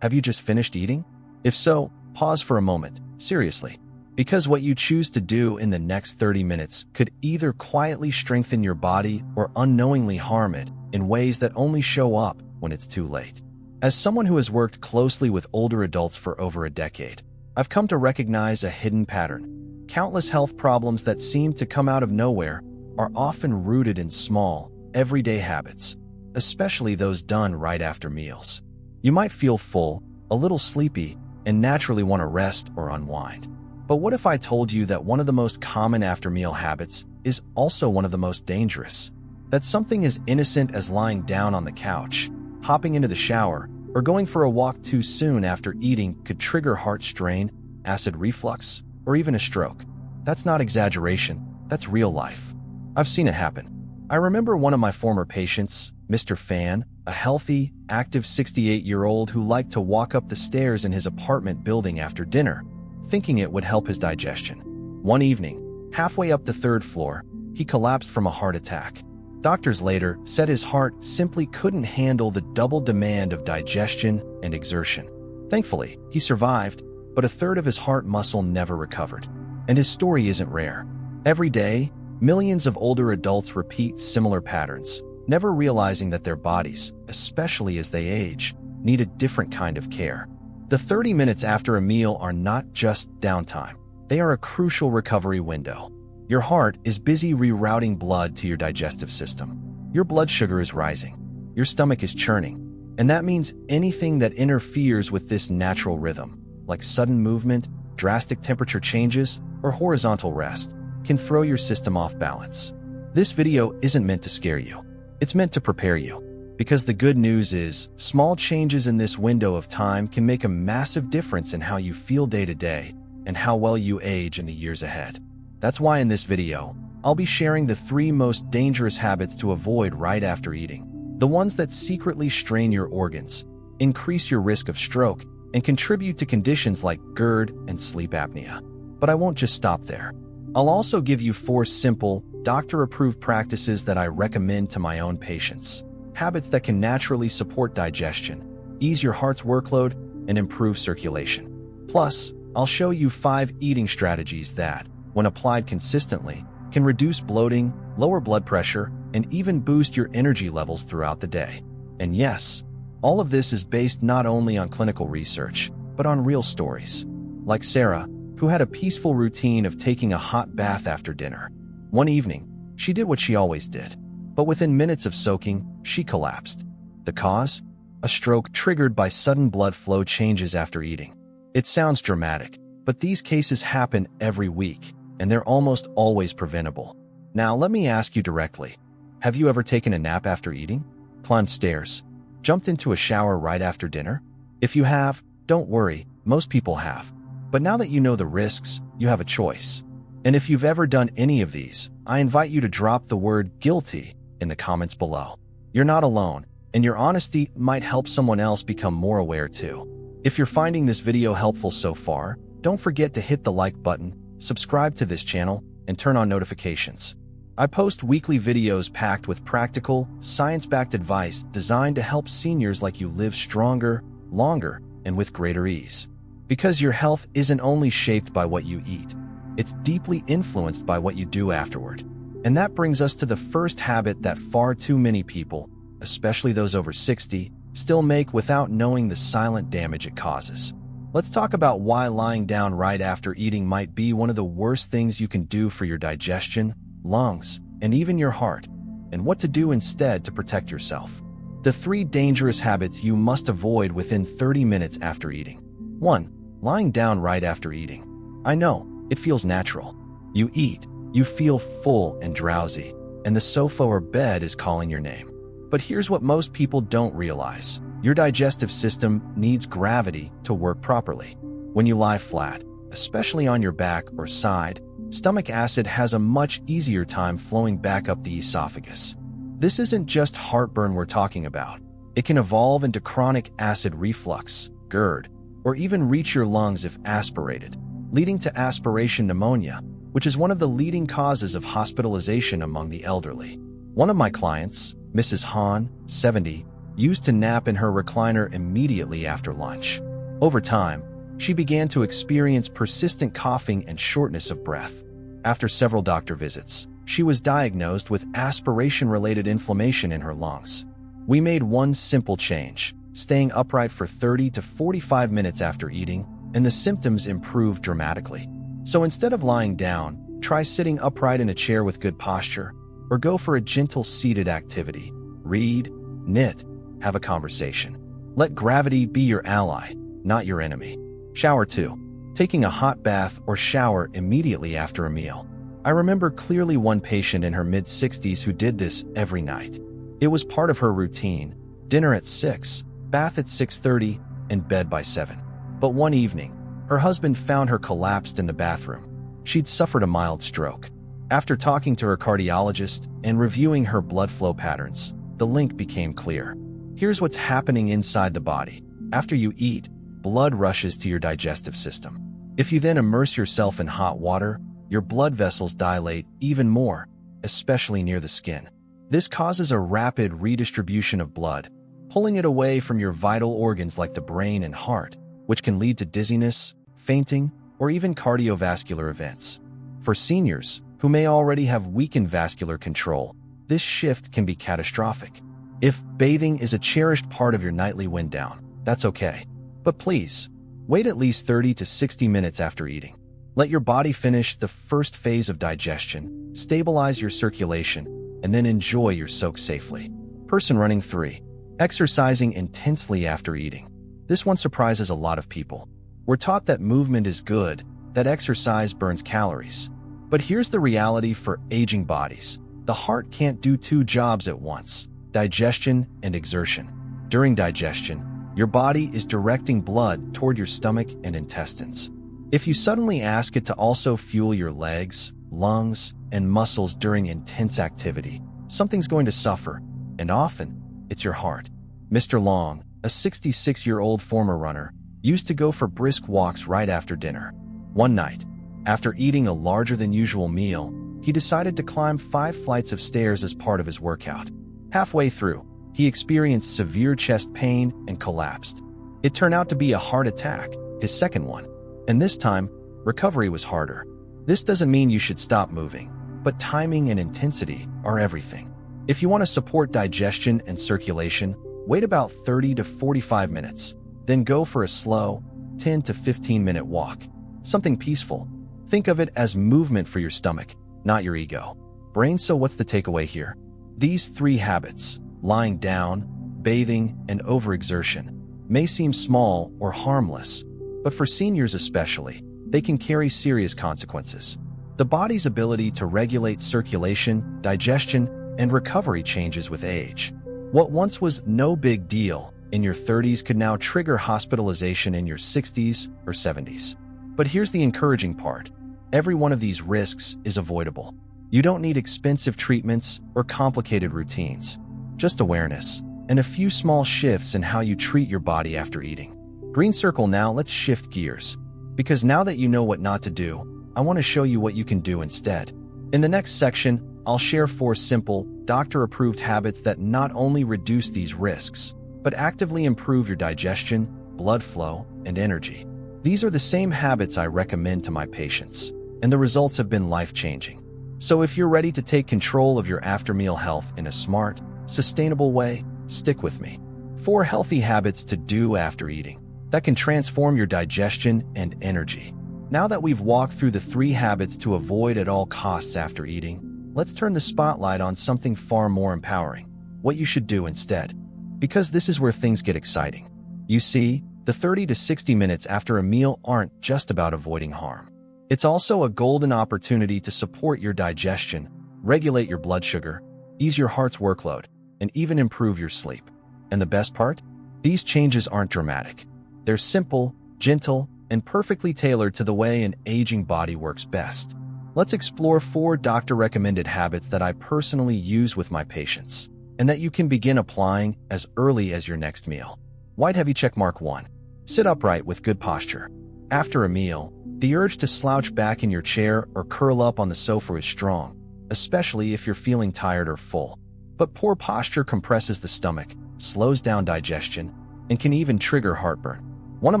Have you just finished eating? If so, pause for a moment, seriously. Because what you choose to do in the next 30 minutes could either quietly strengthen your body or unknowingly harm it in ways that only show up when it's too late. As someone who has worked closely with older adults for over a decade, I've come to recognize a hidden pattern. Countless health problems that seem to come out of nowhere are often rooted in small, everyday habits, especially those done right after meals. You might feel full, a little sleepy, and naturally want to rest or unwind. But what if I told you that one of the most common after-meal habits is also one of the most dangerous? That something as innocent as lying down on the couch, hopping into the shower, or going for a walk too soon after eating could trigger heart strain, acid reflux, or even a stroke. That's not exaggeration, that's real life. I've seen it happen. I remember one of my former patients, Mr. Fan, a healthy, active 68-year-old who liked to walk up the stairs in his apartment building after dinner, thinking it would help his digestion. One evening, halfway up the third floor, he collapsed from a heart attack. Doctors later said his heart simply couldn't handle the double demand of digestion and exertion. Thankfully, he survived, but a third of his heart muscle never recovered. And his story isn't rare. Every day, millions of older adults repeat similar patterns, never realizing that their bodies, especially as they age, need a different kind of care. The 30 minutes after a meal are not just downtime. They are a crucial recovery window. Your heart is busy rerouting blood to your digestive system. Your blood sugar is rising. Your stomach is churning. And that means anything that interferes with this natural rhythm, like sudden movement, drastic temperature changes, or horizontal rest, can throw your system off balance. This video isn't meant to scare you. It's meant to prepare you. Because the good news is, small changes in this window of time can make a massive difference in how you feel day to day and how well you age in the years ahead. That's why in this video, I'll be sharing the 3 most dangerous habits to avoid right after eating. The ones that secretly strain your organs, increase your risk of stroke, and contribute to conditions like GERD and sleep apnea. But I won't just stop there. I'll also give you 4 simple, doctor-approved practices that I recommend to my own patients. Habits that can naturally support digestion, ease your heart's workload, and improve circulation. Plus, I'll show you 5 eating strategies that, when applied consistently, can reduce bloating, lower blood pressure, and even boost your energy levels throughout the day. And yes, all of this is based not only on clinical research, but on real stories. Like Sarah, who had a peaceful routine of taking a hot bath after dinner. One evening, she did what she always did. But within minutes of soaking, she collapsed. The cause? A stroke triggered by sudden blood flow changes after eating. It sounds dramatic, but these cases happen every week, and they're almost always preventable. Now, let me ask you directly. Have you ever taken a nap after eating? Climbed stairs? Jumped into a shower right after dinner? If you have, don't worry, most people have. But now that you know the risks, you have a choice. And if you've ever done any of these, I invite you to drop the word guilty in the comments below. You're not alone, and your honesty might help someone else become more aware too. If you're finding this video helpful so far, don't forget to hit the like button, subscribe to this channel, and turn on notifications. I post weekly videos packed with practical, science-backed advice designed to help seniors like you live stronger, longer, and with greater ease. Because your health isn't only shaped by what you eat, it's deeply influenced by what you do afterward. And that brings us to the first habit that far too many people, especially those over 60, still make without knowing the silent damage it causes. Let's talk about why lying down right after eating might be one of the worst things you can do for your digestion, lungs, and even your heart, and what to do instead to protect yourself. The 3 dangerous habits you must avoid within 30 minutes after eating. 1. Lying down right after eating. I know, it feels natural. You eat, you feel full and drowsy, and the sofa or bed is calling your name. But here's what most people don't realize. Your digestive system needs gravity to work properly. When you lie flat, especially on your back or side, stomach acid has a much easier time flowing back up the esophagus. This isn't just heartburn we're talking about. It can evolve into chronic acid reflux, GERD, or even reach your lungs if aspirated, leading to aspiration pneumonia, which is one of the leading causes of hospitalization among the elderly. One of my clients, Mrs. Han, 70, used to nap in her recliner immediately after lunch. Over time, she began to experience persistent coughing and shortness of breath. After several doctor visits, she was diagnosed with aspiration-related inflammation in her lungs. We made one simple change, staying upright for 30 to 45 minutes after eating, and the symptoms improved dramatically. So instead of lying down, try sitting upright in a chair with good posture, or go for a gentle seated activity. Read, knit, have a conversation. Let gravity be your ally, not your enemy. Shower 2. Taking a hot bath or shower immediately after a meal. I remember clearly one patient in her mid-60s who did this every night. It was part of her routine: dinner at 6, bath at 6:30, and bed by 7. But one evening, her husband found her collapsed in the bathroom. She'd suffered a mild stroke. After talking to her cardiologist and reviewing her blood flow patterns, the link became clear. Here's what's happening inside the body. After you eat, blood rushes to your digestive system. If you then immerse yourself in hot water, your blood vessels dilate even more, especially near the skin. This causes a rapid redistribution of blood, pulling it away from your vital organs like the brain and heart, which can lead to dizziness, fainting, or even cardiovascular events. For seniors, who may already have weakened vascular control, this shift can be catastrophic. If bathing is a cherished part of your nightly wind down, that's okay. But please, wait at least 30 to 60 minutes after eating. Let your body finish the first phase of digestion, stabilize your circulation, and then enjoy your soak safely. Person running 3. Exercising intensely after eating. This one surprises a lot of people. We're taught that movement is good, that exercise burns calories. But here's the reality for aging bodies. The heart can't do two jobs at once: digestion and exertion. During digestion, your body is directing blood toward your stomach and intestines. If you suddenly ask it to also fuel your legs, lungs, and muscles during intense activity, something's going to suffer, and often, it's your heart. Mr. Long, a 66-year-old former runner, used to go for brisk walks right after dinner. One night, after eating a larger-than-usual meal, he decided to climb 5 flights of stairs as part of his workout. Halfway through, he experienced severe chest pain and collapsed. It turned out to be a heart attack, his second one, and this time, recovery was harder. This doesn't mean you should stop moving, but timing and intensity are everything. If you want to support digestion and circulation, wait about 30 to 45 minutes, then go for a slow, 10 to 15-minute walk. Something peaceful. Think of it as movement for your stomach, not your ego. Brain, so what's the takeaway here? These 3 habits, lying down, bathing, and overexertion, may seem small or harmless, but for seniors especially, they can carry serious consequences. The body's ability to regulate circulation, digestion, and recovery changes with age. What once was no big deal in your 30s could now trigger hospitalization in your 60s or 70s. But here's the encouraging part. Every one of these risks is avoidable. You don't need expensive treatments or complicated routines. Just awareness and a few small shifts in how you treat your body after eating. Green circle. Now let's shift gears. Because now that you know what not to do, I want to show you what you can do instead. In the next section, I'll share 4 simple, doctor-approved habits that not only reduce these risks, but actively improve your digestion, blood flow, and energy. These are the same habits I recommend to my patients, and the results have been life-changing. So if you're ready to take control of your after-meal health in a smart, sustainable way, stick with me. 4 healthy habits to do after eating that can transform your digestion and energy. Now that we've walked through the 3 habits to avoid at all costs after eating, let's turn the spotlight on something far more empowering: what you should do instead. Because this is where things get exciting. You see, the 30 to 60 minutes after a meal aren't just about avoiding harm. It's also a golden opportunity to support your digestion, regulate your blood sugar, ease your heart's workload, and even improve your sleep. And the best part? These changes aren't dramatic. They're simple, gentle, and perfectly tailored to the way an aging body works best. Let's explore 4 doctor-recommended habits that I personally use with my patients, and that you can begin applying as early as your next meal. White heavy checkmark 1. Sit upright with good posture. After a meal, the urge to slouch back in your chair or curl up on the sofa is strong, especially if you're feeling tired or full. But poor posture compresses the stomach, slows down digestion, and can even trigger heartburn. One of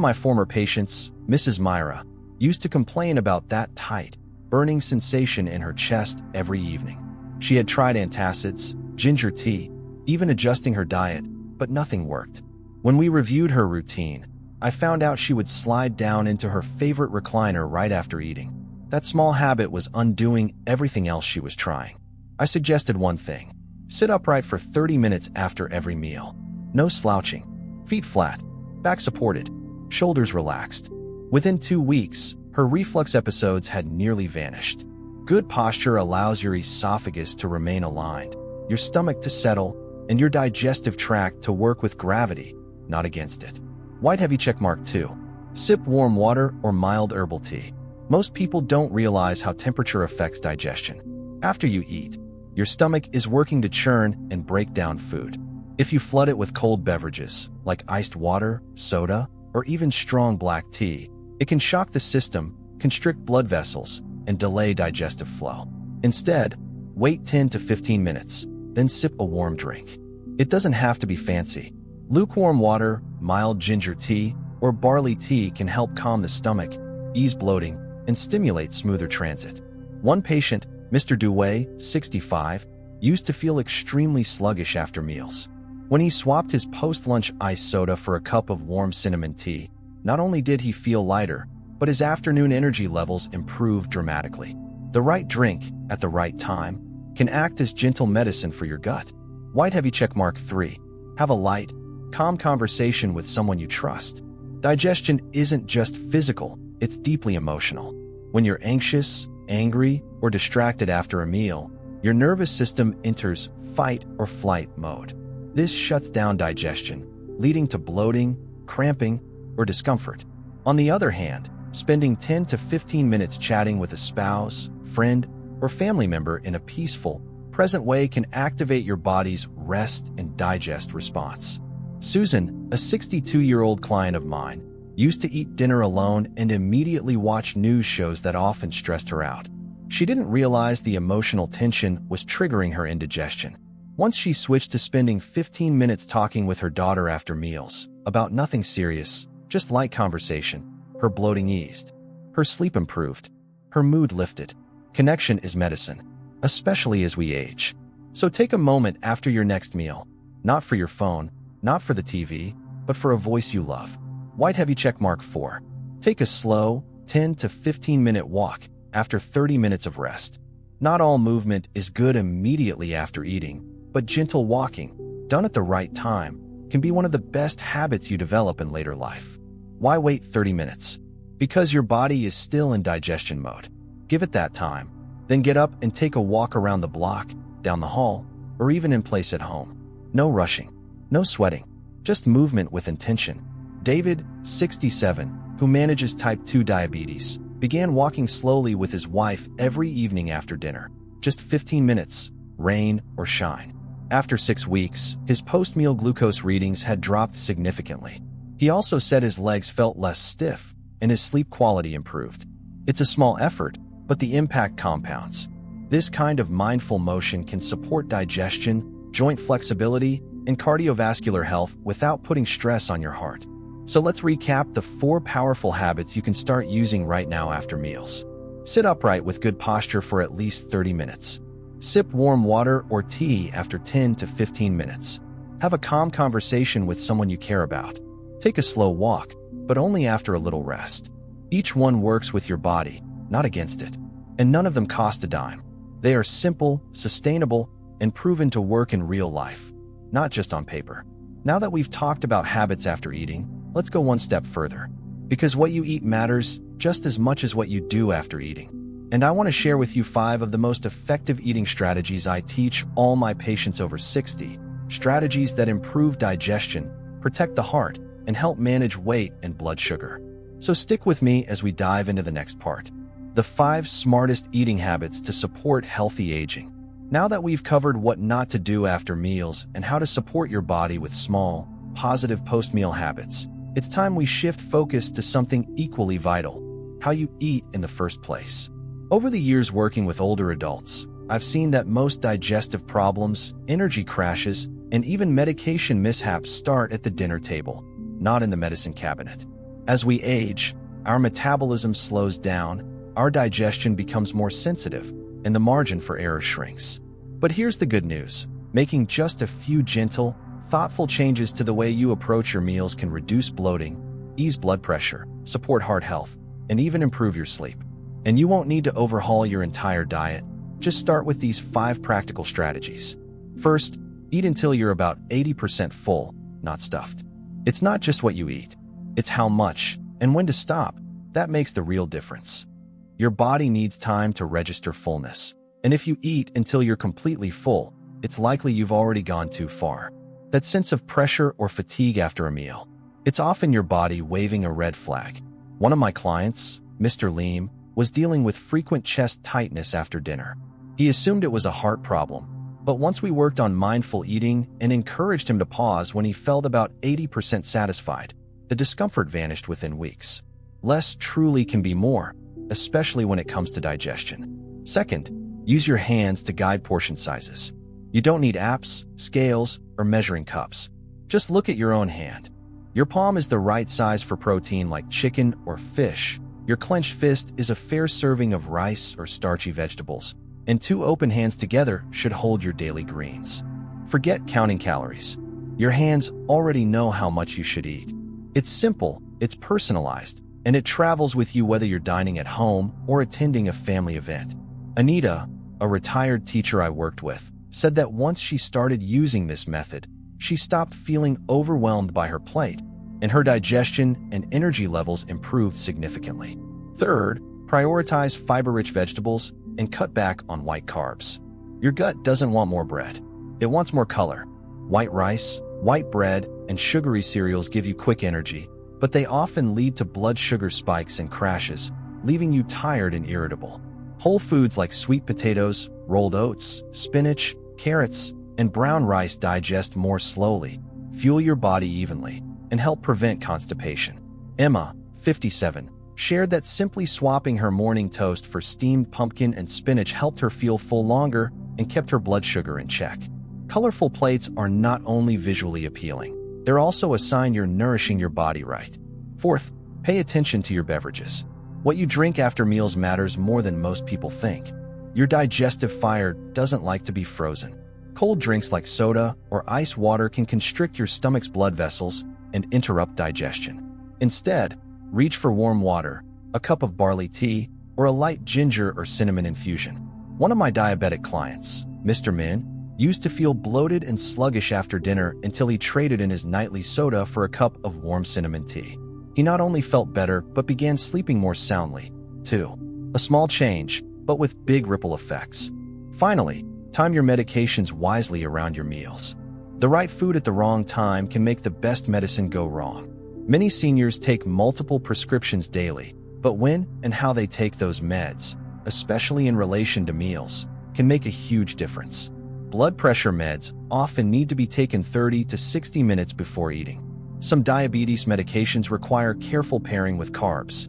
my former patients, Mrs. Myra, used to complain about that tight, burning sensation in her chest every evening. She had tried antacids, ginger tea, even adjusting her diet, but nothing worked. When we reviewed her routine, I found out she would slide down into her favorite recliner right after eating. That small habit was undoing everything else she was trying. I suggested one thing: sit upright for 30 minutes after every meal. No slouching. Feet flat, back supported, shoulders relaxed. Within 2 weeks, her reflux episodes had nearly vanished. Good posture allows your esophagus to remain aligned, your stomach to settle, and your digestive tract to work with gravity, not against it. White heavy checkmark 2. Sip warm water or mild herbal tea. Most people don't realize how temperature affects digestion. After you eat, your stomach is working to churn and break down food. If you flood it with cold beverages, like iced water, soda, or even strong black tea, it can shock the system, constrict blood vessels, and delay digestive flow. Instead, wait 10 to 15 minutes, then sip a warm drink. It doesn't have to be fancy. Lukewarm water, mild ginger tea, or barley tea can help calm the stomach, ease bloating, and stimulate smoother transit. One patient, Mr. Dewey, 65, used to feel extremely sluggish after meals. When he swapped his post-lunch iced soda for a cup of warm cinnamon tea, not only did he feel lighter, but his afternoon energy levels improved dramatically. The right drink, at the right time, can act as gentle medicine for your gut. White heavy checkmark 3. Have a light, calm conversation with someone you trust. Digestion isn't just physical, it's deeply emotional. When you're anxious, angry, or distracted after a meal, your nervous system enters fight or flight mode. This shuts down digestion, leading to bloating, cramping, or discomfort. On the other hand, spending 10 to 15 minutes chatting with a spouse, friend, or family member in a peaceful, present way can activate your body's rest and digest response. Susan, a 62-year-old client of mine, used to eat dinner alone and immediately watch news shows that often stressed her out. She didn't realize the emotional tension was triggering her indigestion. Once she switched to spending 15 minutes talking with her daughter after meals, about nothing serious, just light conversation, her bloating eased. Her sleep improved. Her mood lifted. Connection is medicine, especially as we age. So take a moment after your next meal, not for your phone, not for the TV, but for a voice you love. White heavy checkmark 4. Take a slow, 10 to 15-minute walk after 30 minutes of rest. Not all movement is good immediately after eating, but gentle walking, done at the right time, can be one of the best habits you develop in later life. Why wait 30 minutes? Because your body is still in digestion mode. Give it that time, then get up and take a walk around the block, down the hall, or even in place at home. No rushing, no sweating, just movement with intention. David, 67, who manages type 2 diabetes, began walking slowly with his wife every evening after dinner, just 15 minutes, rain or shine. After 6 weeks, his post-meal glucose readings had dropped significantly. He also said his legs felt less stiff and his sleep quality improved. It's a small effort, but the impact compounds. This kind of mindful motion can support digestion, joint flexibility, and cardiovascular health without putting stress on your heart. So let's recap the 4 powerful habits you can start using right now after meals. Sit upright with good posture for at least 30 minutes. Sip warm water or tea after 10 to 15 minutes. Have a calm conversation with someone you care about. Take a slow walk, but only after a little rest. Each one works with your body, not against it. And none of them cost a dime. They are simple, sustainable, and proven to work in real life, not just on paper. Now that we've talked about habits after eating, let's go one step further. Because what you eat matters just as much as what you do after eating. And I want to share with you 5 of the most effective eating strategies I teach all my patients over 60. Strategies that improve digestion, protect the heart, and help manage weight and blood sugar. So stick with me as we dive into the next part. The 5 smartest eating habits to support healthy aging. Now that we've covered what not to do after meals and how to support your body with small, positive post-meal habits, it's time we shift focus to something equally vital: how you eat in the first place. Over the years working with older adults, I've seen that most digestive problems, energy crashes, and even medication mishaps start at the dinner table, not in the medicine cabinet. As we age, our metabolism slows down, our digestion becomes more sensitive, and the margin for error shrinks. But here's the good news. Making just a few gentle, thoughtful changes to the way you approach your meals can reduce bloating, ease blood pressure, support heart health, and even improve your sleep. And you won't need to overhaul your entire diet. Just start with these 5 practical strategies. First, eat until you're about 80% full, not stuffed. It's not just what you eat, it's how much and when to stop that makes the real difference. Your body needs time to register fullness, and if you eat until you're completely full, it's likely you've already gone too far. That sense of pressure or fatigue after a meal, it's often your body waving a red flag. One of my clients, Mr. Leem, was dealing with frequent chest tightness after dinner. He assumed it was a heart problem, but once we worked on mindful eating and encouraged him to pause when he felt about 80% satisfied, the discomfort vanished within weeks. Less truly can be more, especially when it comes to digestion. Second, use your hands to guide portion sizes. You don't need apps, scales, or measuring cups. Just look at your own hand. Your palm is the right size for protein like chicken or fish. Your clenched fist is a fair serving of rice or starchy vegetables, and 2 open hands together should hold your daily greens. Forget counting calories. Your hands already know how much you should eat. It's simple, it's personalized, and it travels with you whether you're dining at home or attending a family event. Anita, a retired teacher I worked with, said that once she started using this method, she stopped feeling overwhelmed by her plate, and her digestion and energy levels improved significantly. Third, prioritize fiber-rich vegetables and cut back on white carbs. Your gut doesn't want more bread. It wants more color. White rice, white bread, and sugary cereals give you quick energy, but they often lead to blood sugar spikes and crashes, leaving you tired and irritable. Whole foods like sweet potatoes, rolled oats, spinach, carrots, and brown rice digest more slowly, fuel your body evenly, and help prevent constipation. Emma, 57, shared that simply swapping her morning toast for steamed pumpkin and spinach helped her feel full longer and kept her blood sugar in check. Colorful plates are not only visually appealing, they're also a sign you're nourishing your body right. Fourth, pay attention to your beverages. What you drink after meals matters more than most people think. Your digestive fire doesn't like to be frozen. Cold drinks like soda or ice water can constrict your stomach's blood vessels and interrupt digestion. Instead, reach for warm water, a cup of barley tea, or a light ginger or cinnamon infusion. One of my diabetic clients, Mr. Min, used to feel bloated and sluggish after dinner until he traded in his nightly soda for a cup of warm cinnamon tea. He not only felt better, but began sleeping more soundly, too. A small change, but with big ripple effects. Finally, time your medications wisely around your meals. The right food at the wrong time can make the best medicine go wrong. Many seniors take multiple prescriptions daily, but when and how they take those meds, especially in relation to meals, can make a huge difference. Blood pressure meds often need to be taken 30 to 60 minutes before eating. Some diabetes medications require careful pairing with carbs.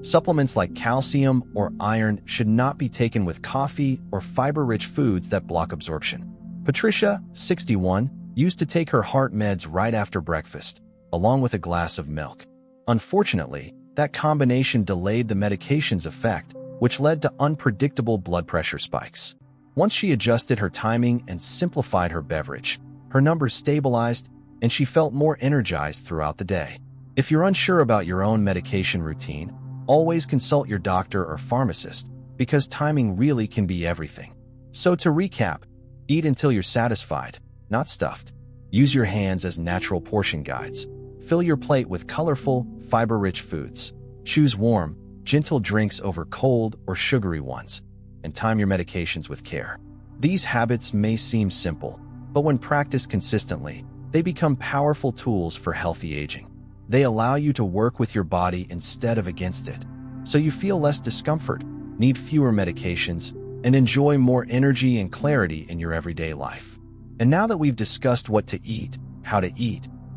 Supplements like calcium or iron should not be taken with coffee or fiber-rich foods that block absorption. Patricia, 61, used to take her heart meds right after breakfast, along with a glass of milk. Unfortunately, that combination delayed the medication's effect, which led to unpredictable blood pressure spikes. Once she adjusted her timing and simplified her beverage, her numbers stabilized and she felt more energized throughout the day. If you're unsure about your own medication routine, always consult your doctor or pharmacist, because timing really can be everything. So to recap, eat until you're satisfied, not stuffed. Use your hands as natural portion guides. Fill your plate with colorful, fiber-rich foods. Choose warm, gentle drinks over cold or sugary ones, and time your medications with care. These habits may seem simple, but when practiced consistently, they become powerful tools for healthy aging. They allow you to work with your body instead of against it, so you feel less discomfort, need fewer medications, and enjoy more energy and clarity in your everyday life. And now that we've discussed what to eat,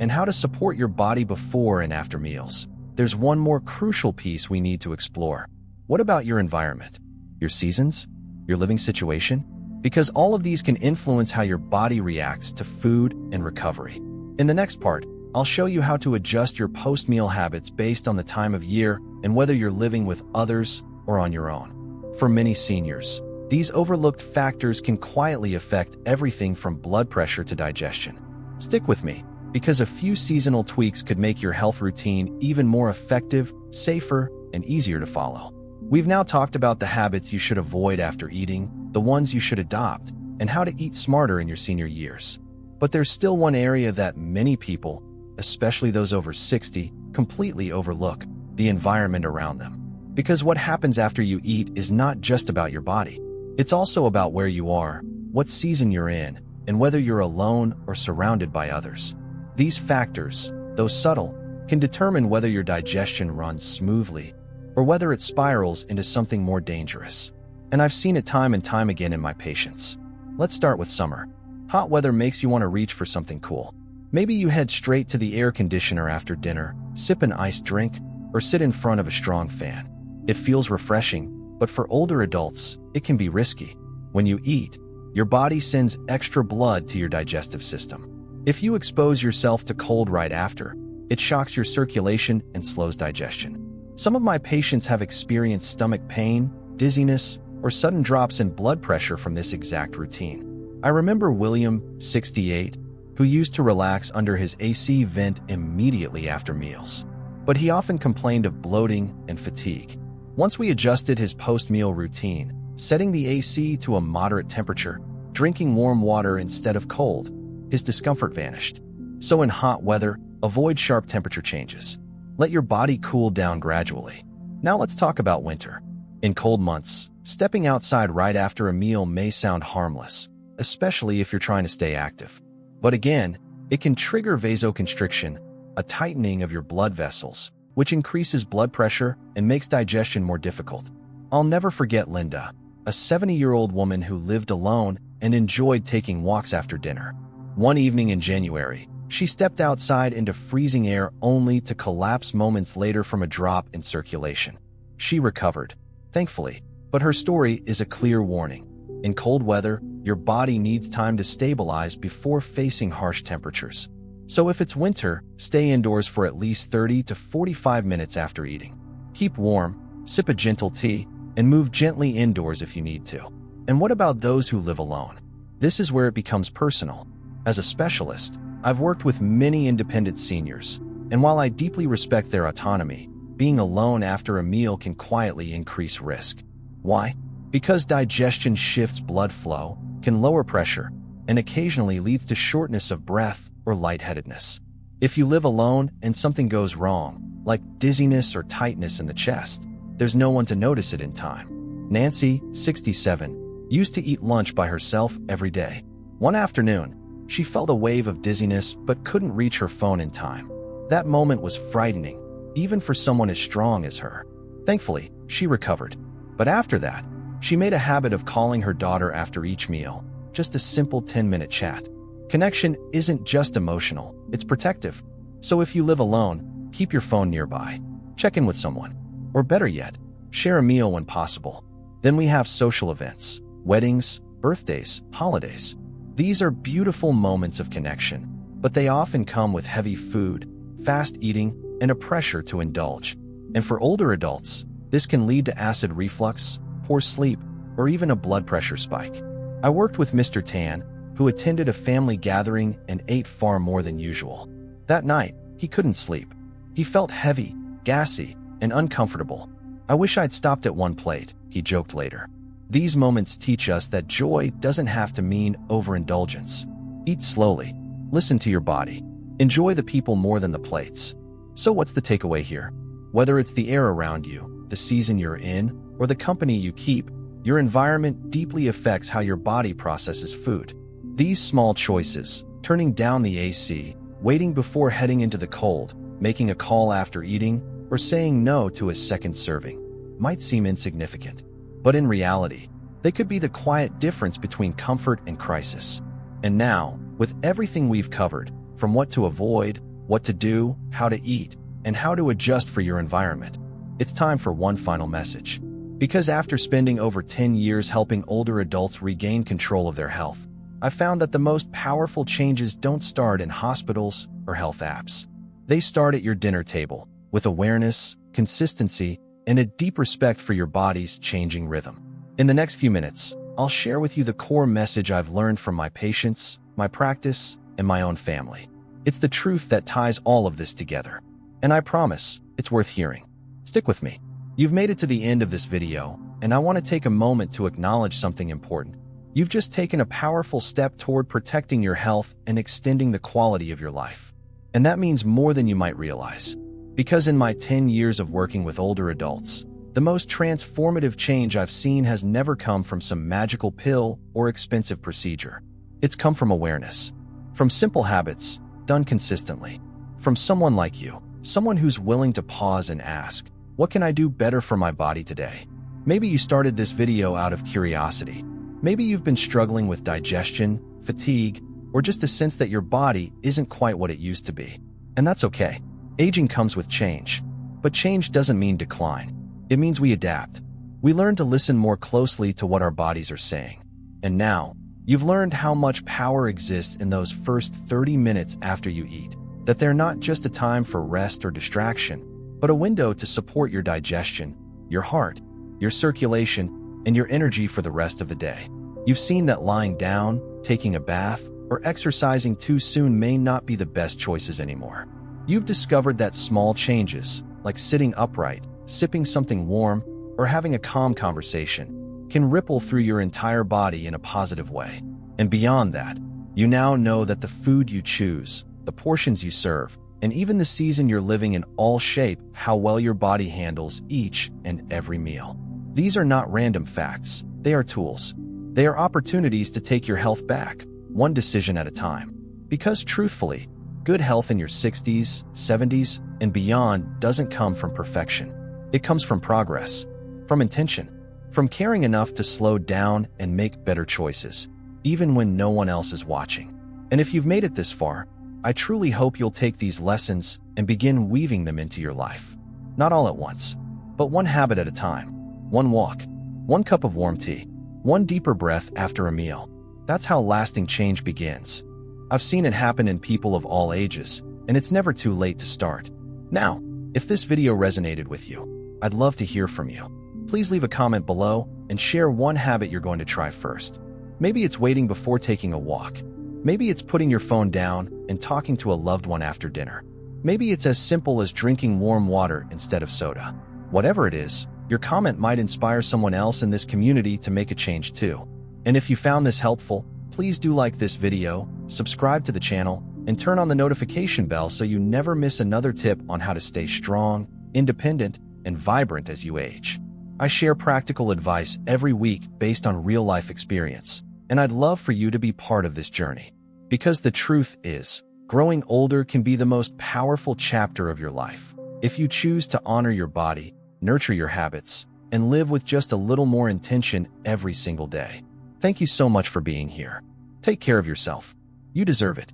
and how to support your body before and after meals, there's one more crucial piece we need to explore. What about your environment? Your seasons? Your living situation? because all of these can influence how your body reacts to food and recovery. In the next part, I'll show you how to adjust your post-meal habits based on the time of year and whether you're living with others or on your own. For many seniors, these overlooked factors can quietly affect everything from blood pressure to digestion. Stick with me, because a few seasonal tweaks could make your health routine even more effective, safer, and easier to follow. We've now talked about the habits you should avoid after eating, the ones you should adopt, and how to eat smarter in your senior years. But there's still one area that many people, especially those over 60, completely overlook: the environment around them. Because what happens after you eat is not just about your body. It's also about where you are, what season you're in, and whether you're alone or surrounded by others. These factors, though subtle, can determine whether your digestion runs smoothly or whether it spirals into something more dangerous. And I've seen it time and time again in my patients. Let's start with summer. Hot weather makes you want to reach for something cool. Maybe you head straight to the air conditioner after dinner, sip an iced drink, or sit in front of a strong fan. It feels refreshing, but for older adults, it can be risky. When you eat, your body sends extra blood to your digestive system. If you expose yourself to cold right after, it shocks your circulation and slows digestion. Some of my patients have experienced stomach pain, dizziness, or sudden drops in blood pressure from this exact routine. I remember William, 68, who used to relax under his AC vent immediately after meals. But he often complained of bloating and fatigue. Once we adjusted his post-meal routine, setting the AC to a moderate temperature, drinking warm water instead of cold, his discomfort vanished. So in hot weather, avoid sharp temperature changes. Let your body cool down gradually. Now let's talk about winter. In cold months, stepping outside right after a meal may sound harmless, especially if you're trying to stay active. But again, it can trigger vasoconstriction, a tightening of your blood vessels, which increases blood pressure and makes digestion more difficult. I'll never forget Linda, a 70-year-old woman who lived alone and enjoyed taking walks after dinner. One evening in January, she stepped outside into freezing air only to collapse moments later from a drop in circulation. She recovered, thankfully, but her story is a clear warning. In cold weather, your body needs time to stabilize before facing harsh temperatures. So if it's winter, stay indoors for at least 30 to 45 minutes after eating. Keep warm, sip a gentle tea, and move gently indoors if you need to. And what about those who live alone? This is where it becomes personal. As a specialist, I've worked with many independent seniors, and while I deeply respect their autonomy, being alone after a meal can quietly increase risk. Why? Because digestion shifts blood flow, can lower pressure, and occasionally leads to shortness of breath or lightheadedness. If you live alone and something goes wrong, like dizziness or tightness in the chest, there's no one to notice it in time. Nancy, 67, used to eat lunch by herself every day. One afternoon, she felt a wave of dizziness but couldn't reach her phone in time. That moment was frightening, even for someone as strong as her. Thankfully, she recovered. But after that, she made a habit of calling her daughter after each meal, just a simple 10-minute chat. Connection isn't just emotional, it's protective. So if you live alone, keep your phone nearby. Check in with someone. Or better yet, share a meal when possible. Then we have social events, weddings, birthdays, holidays. These are beautiful moments of connection, but they often come with heavy food, fast eating, and a pressure to indulge. And for older adults, this can lead to acid reflux, poor sleep, or even a blood pressure spike. I worked with Mr. Tan, who attended a family gathering and ate far more than usual. That night, he couldn't sleep. He felt heavy, gassy, and uncomfortable. "I wish I'd stopped at one plate," he joked later. These moments teach us that joy doesn't have to mean overindulgence. Eat slowly, listen to your body, enjoy the people more than the plates. So what's the takeaway here? Whether it's the air around you, the season you're in, or the company you keep, your environment deeply affects how your body processes food. These small choices, turning down the AC, waiting before heading into the cold, making a call after eating, or saying no to a second serving, might seem insignificant. But in reality, they could be the quiet difference between comfort and crisis. And now, with everything we've covered, from what to avoid, what to do, how to eat, and how to adjust for your environment, it's time for one final message. Because after spending over 10 years helping older adults regain control of their health, I found that the most powerful changes don't start in hospitals or health apps. They start at your dinner table, with awareness, consistency, and a deep respect for your body's changing rhythm. In the next few minutes, I'll share with you the core message I've learned from my patients, my practice, and my own family. It's the truth that ties all of this together. And I promise, it's worth hearing. Stick with me. You've made it to the end of this video, and I want to take a moment to acknowledge something important. You've just taken a powerful step toward protecting your health and extending the quality of your life. And that means more than you might realize. Because in my 10 years of working with older adults, the most transformative change I've seen has never come from some magical pill or expensive procedure. It's come from awareness, from simple habits done consistently, from someone like you, someone who's willing to pause and ask, what can I do better for my body today? Maybe you started this video out of curiosity. Maybe you've been struggling with digestion, fatigue, or just a sense that your body isn't quite what it used to be. And that's okay. Aging comes with change. But change doesn't mean decline. It means we adapt. We learn to listen more closely to what our bodies are saying. And now, you've learned how much power exists in those first 30 minutes after you eat. That they're not just a time for rest or distraction, but a window to support your digestion, your heart, your circulation, and your energy for the rest of the day. You've seen that lying down, taking a bath, or exercising too soon may not be the best choices anymore. You've discovered that small changes, like sitting upright, sipping something warm, or having a calm conversation, can ripple through your entire body in a positive way. And beyond that, you now know that the food you choose, the portions you serve, and even the season you're living in all shape how well your body handles each and every meal. These are not random facts. They are tools. They are opportunities to take your health back, one decision at a time. Because truthfully, good health in your 60s, 70s, and beyond doesn't come from perfection. It comes from progress, from intention, from caring enough to slow down and make better choices, even when no one else is watching. And if you've made it this far, I truly hope you'll take these lessons and begin weaving them into your life. Not all at once, but one habit at a time. One walk, one cup of warm tea, one deeper breath after a meal. That's how lasting change begins. I've seen it happen in people of all ages, and it's never too late to start. Now, if this video resonated with you, I'd love to hear from you. Please leave a comment below and share one habit you're going to try first. Maybe it's waiting before taking a walk. Maybe it's putting your phone down and talking to a loved one after dinner. Maybe it's as simple as drinking warm water instead of soda. Whatever it is, your comment might inspire someone else in this community to make a change too. And if you found this helpful, please do like this video, subscribe to the channel, and turn on the notification bell so you never miss another tip on how to stay strong, independent, and vibrant as you age. I share practical advice every week based on real-life experience, and I'd love for you to be part of this journey. Because the truth is, growing older can be the most powerful chapter of your life. If you choose to honor your body, nurture your habits, and live with just a little more intention every single day. Thank you so much for being here. Take care of yourself. You deserve it.